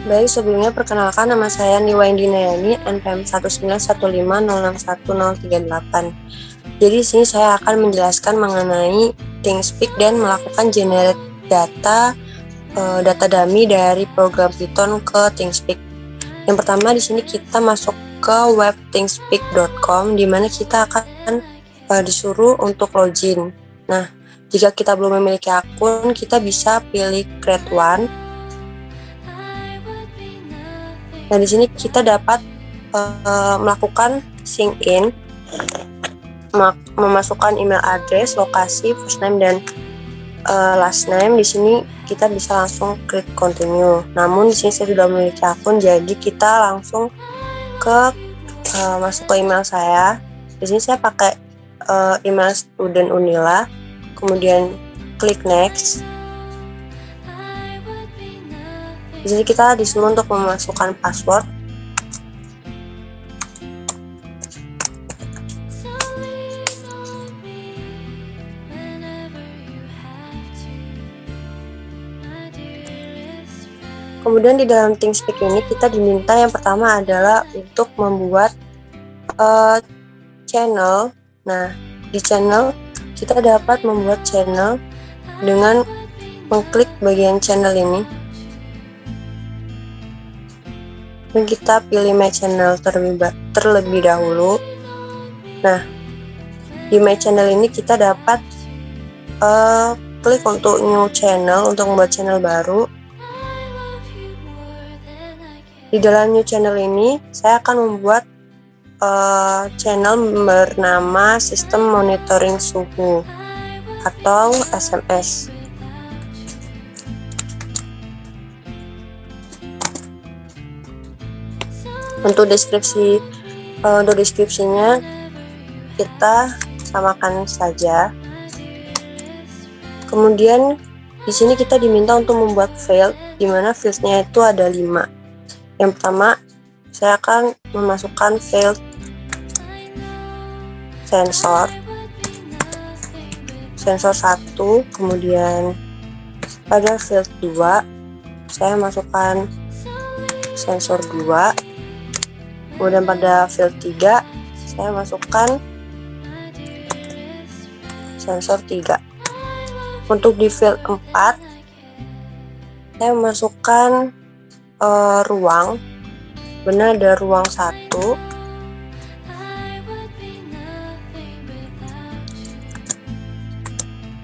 Baik, sebelumnya perkenalkan nama saya Niwa Indinayani, NPM 191506138. Jadi di sini saya akan menjelaskan mengenai ThinkSpeak dan melakukan generate data dummy dari program Python ke ThinkSpeak. Yang pertama di sini kita masuk ke web thinkspeak.com, di mana kita akan disuruh untuk login. Nah, jika kita belum memiliki akun, kita bisa pilih create one. Nah, di sini kita dapat melakukan sign in, memasukkan email address, lokasi, first name dan last name. Di sini kita bisa langsung klik continue. Namun di sini saya sudah memiliki akun, jadi kita langsung masuk ke email saya. Di sini saya pakai email student Unila, kemudian klik next. Di sini kita disuruh untuk memasukkan password. Kemudian di dalam ThinkSpeak ini kita diminta yang pertama adalah untuk membuat channel. Nah, di channel kita dapat membuat channel dengan mengklik bagian channel ini. Dan kita pilih My Channel terlebih dahulu. Nah, di My Channel ini kita dapat klik untuk New Channel untuk membuat channel baru. Di dalam New Channel ini, saya akan membuat channel bernama Sistem Monitoring Suhu atau SMS. Untuk deskripsinya kita samakan saja. Kemudian di sini kita diminta untuk membuat field, di mana fieldnya itu ada 5. Yang pertama, saya akan memasukkan field sensor 1, kemudian pada field 2 saya masukkan sensor 2, kemudian pada field 3 saya masukkan sensor 3. Untuk di field 4 saya memasukkan ruang, benar ada ruang 1,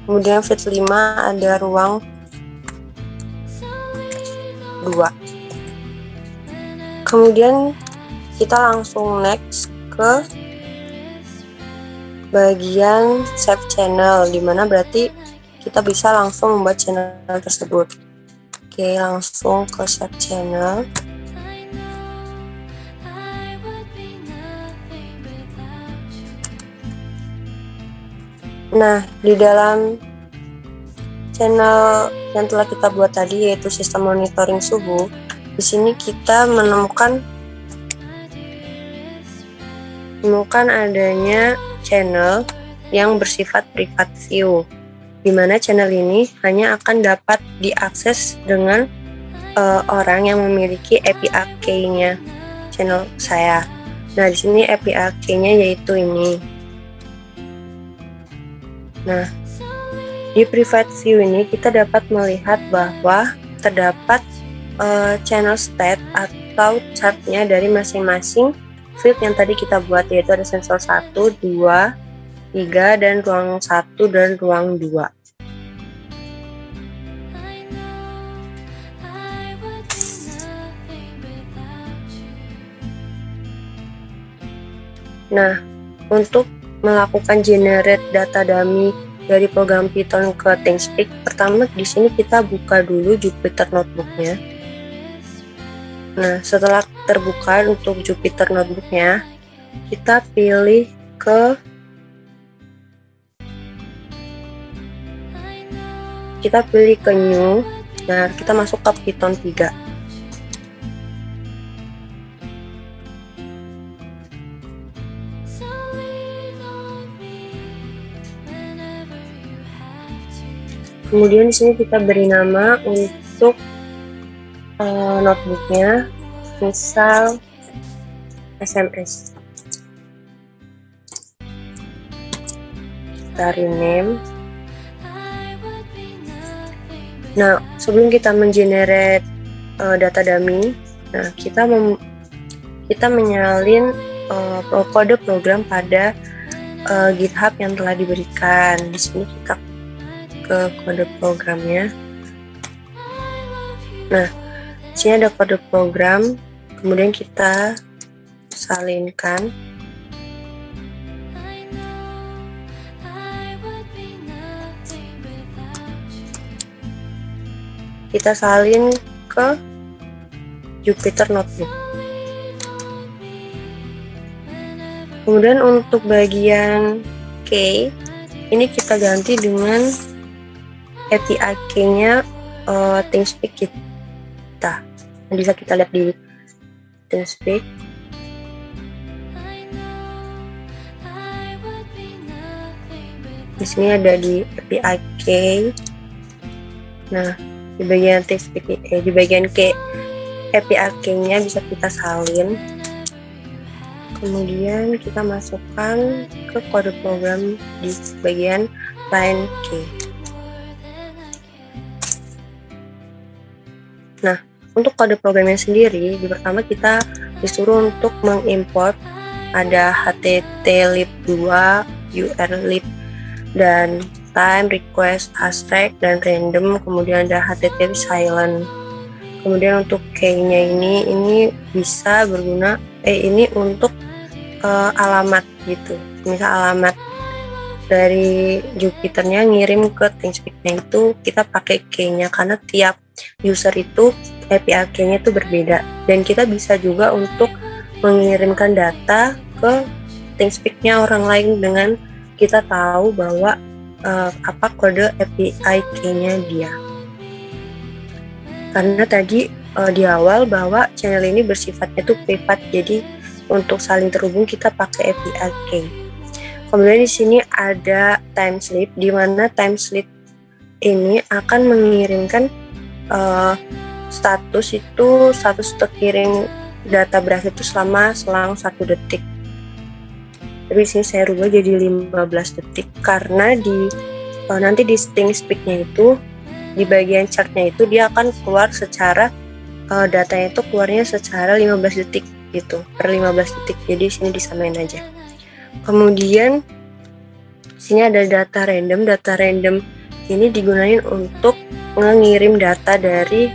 kemudian field 5 ada ruang 2. Kemudian kita langsung next ke bagian save channel, dimana berarti kita bisa langsung membuat channel tersebut. Oke, langsung ke save channel. Nah, di dalam channel yang telah kita buat tadi, yaitu sistem monitoring suhu, di sini kita menemukan adanya channel yang bersifat private view, di mana channel ini hanya akan dapat diakses dengan orang yang memiliki API key-nya channel saya. Nah, di sini API key-nya yaitu ini. Nah, di private view ini kita dapat melihat bahwa terdapat channel state atau chartnya dari masing-masing field yang tadi kita buat, yaitu ada sensor 1, 2, 3, dan ruang 1 dan ruang 2. Nah, untuk melakukan generate data dummy dari program Python ke ThinkSpeak, pertama di sini kita buka dulu Jupyter Notebook-nya. Nah, setelah terbuka untuk Jupyter Notebook-nya, kita pilih ke New. Nah, kita masuk ke Python 3. Kemudian di sini kita beri nama untuk notebooknya, misal SMS. Kita rename. Nah, sebelum kita mengenerate data dummy, nah kita menyalin kode program pada GitHub yang telah diberikan. Di sini kita ke kode programnya. Nah, di sini ada kode program, kemudian kita salinkan. Kita salin ke Jupyter Notebook. Kemudian untuk bagian key, ini kita ganti dengan API key-nya ThinkSpeak kita. Bisa kita lihat di ThinkSpeak. Di sini ada di API key. Nah, di bagian ThinkSpeak, di bagian key API key-nya bisa kita salin. Kemudian kita masukkan ke kode program di bagian line key. Nah, untuk kode programnya sendiri, pertama kita disuruh untuk mengimport ada http-lib2, urlib, dan time, request, abstract, dan random, kemudian ada http silent. Kemudian untuk key-nya ini bisa berguna, ini untuk alamat gitu. Misal alamat dari Jupyternya ngirim ke ThinkSpeak-nya itu kita pakai key-nya, karena tiap user itu API key-nya itu berbeda. Dan kita bisa juga untuk mengirimkan data ke ThinkSpeak-nya orang lain dengan kita tahu bahwa apa kode API key-nya dia. Karena tadi di awal bahwa channel ini bersifatnya itu privat, jadi untuk saling terhubung kita pakai API key. Kemudian di sini ada timeslip, di mana timeslip ini akan mengirimkan status terkirim data berhasil itu selama selang 1 detik. Tapi di sini saya rubah jadi 15 detik karena nanti di ThinkSpeak-nya itu di bagian chart-nya itu dia akan keluar secara datanya itu keluarnya secara 15 detik gitu, per 15 detik. Jadi sini disamain aja. Kemudian sini ada data random. Data random ini digunakan untuk mengirim data dari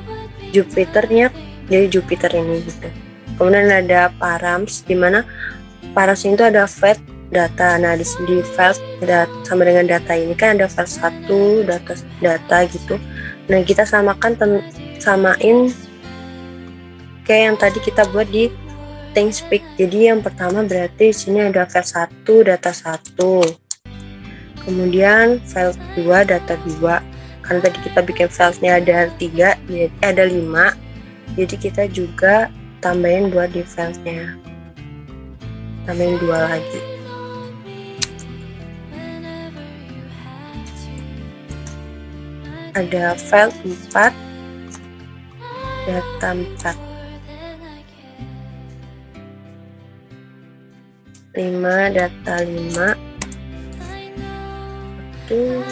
Jupyter-nya, dari Jupyter ini gitu. Kemudian ada params, di mana params itu ada file data. Nah, di file sama dengan data ini kan ada file 1 data gitu. Nah, kita samain kayak yang tadi kita buat di ThinkSpeak. Jadi yang pertama berarti di sini ada file 1 data 1. Kemudian file 2 data 2. Karena tadi kita bikin filenya ada 3, ada 5. Jadi kita juga tambahin 2 di filenya. Tambahin 2 lagi. Ada file 4 data 4. 5 data 5. Itu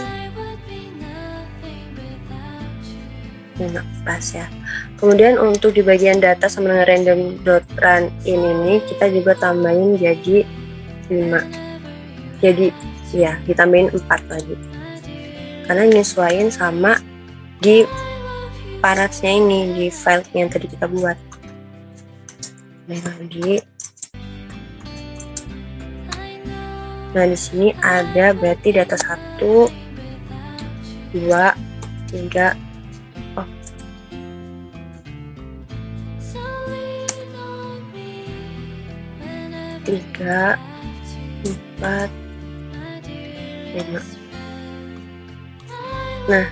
5 pas ya. Kemudian untuk di bagian data sama dengan random.run ini kita juga tambahin jadi 5. Jadi ya ditambahin 4 lagi. Karena nyesuaiin sama di parasnya ini, di file yang tadi kita buat. Lagi. Nah, di sini ada berarti data 1, 2, 3, 3, 4, 5. Nah,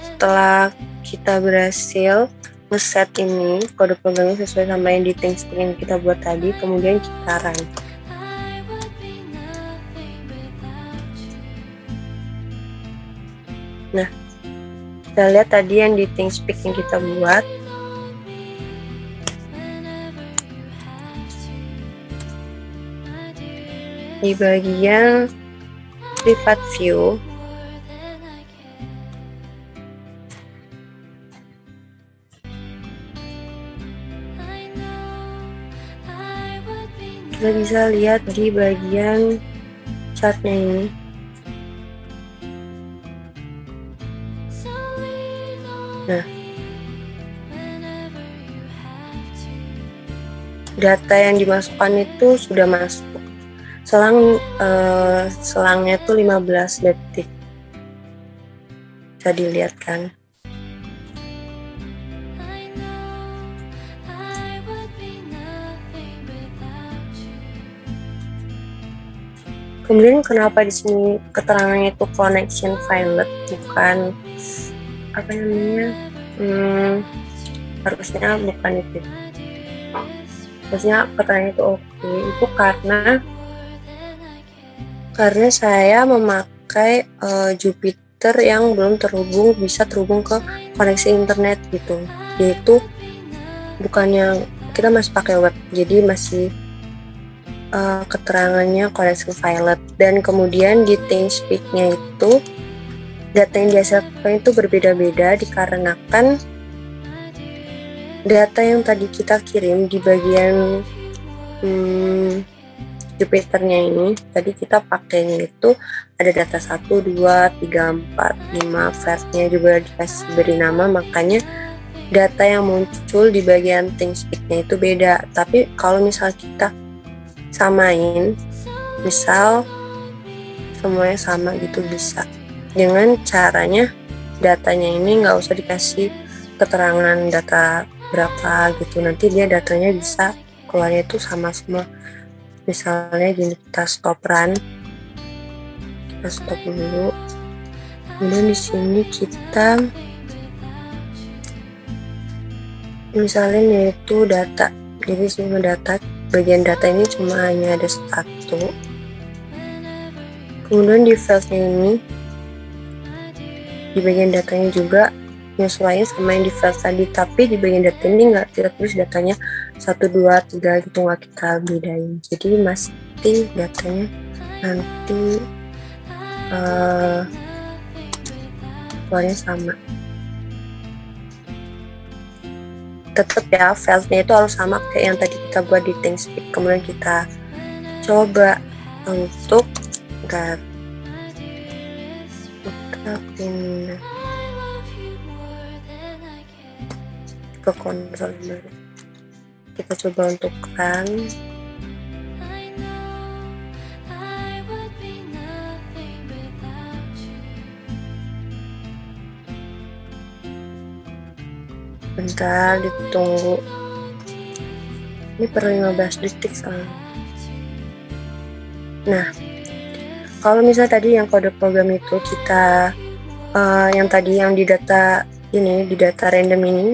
setelah kita berhasil ngeset ini kode programnya sesuai sama yang di ThinkSpeak yang kita buat tadi, kemudian kita run. Nah, kita lihat tadi yang di ThinkSpeak yang kita buat di bagian private view, kita bisa lihat di bagian chartnya ini. Nah, data yang dimasukkan itu sudah masuk. Selangnya itu 15 detik. Bisa dilihat kan? Kemudian kenapa di sini keterangannya itu connection failed, bukan apa namanya? Harusnya bukan itu. Harusnya keterangannya itu oke. Itu karena saya memakai Jupyter yang belum bisa terhubung ke koneksi internet gitu. Yaitu bukan yang kita masih pakai web, jadi masih keterangannya connection failed. Dan kemudian di ThinkSpeak-nya itu data yang dihasilkan itu berbeda-beda dikarenakan data yang tadi kita kirim di bagian Jupyter-nya ini, tadi kita pakainya itu ada data 1, 2, 3, 4, 5, verse-nya juga dikasih beri nama, makanya data yang muncul di bagian ThinkSpeak-nya itu beda. Tapi kalau misal kita samain, misal semuanya sama gitu, bisa dengan caranya datanya ini nggak usah dikasih keterangan data berapa gitu, nanti dia datanya bisa keluarnya itu sama semua. Misalnya gini, kita stop run, kita stop dulu, kemudian di sini kita misalnya yaitu data, jadi semua data, bagian data ini cuma hanya ada satu. Kemudian di file ini, di bagian datanya juga menyesuaikan sama yang di file tadi, tapi di bagian data ini tidak tulis datanya 1, 2, 3 gitu, nggak kita bedain. Jadi mesti datanya nanti keluarnya sama. Tetap ya, filenya itu harus sama kayak yang tadi kita buat di ThinkSpeak. Kemudian kita coba untuk pindah ke konsol dulu. Kita coba untuk run. Bentar, ditunggu. Ini perlu 15 detik soalnya. Nah, kalau misalnya tadi yang kode program itu kita yang tadi yang di data ini, di data random ini,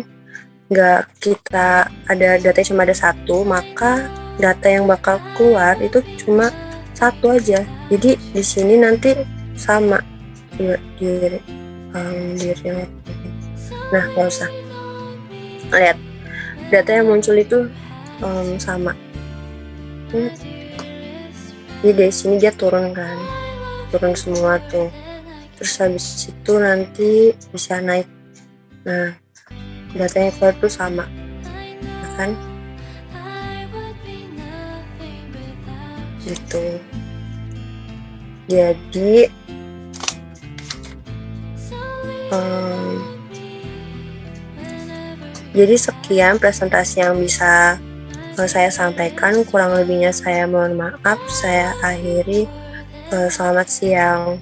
nggak kita ada datanya cuma ada 1, maka data yang bakal keluar itu cuma 1 aja. Jadi di sini nanti sama nah, nggak usah lihat data yang muncul itu sama. Jadi dari sini dia turun kan, turun semua tuh, terus habis itu nanti bisa naik. Nah, datanya keluar tuh sama, ya kan? Gitu. Jadi sekian presentasi yang bisa saya sampaikan, kurang lebihnya saya mohon maaf. Saya akhiri, selamat siang.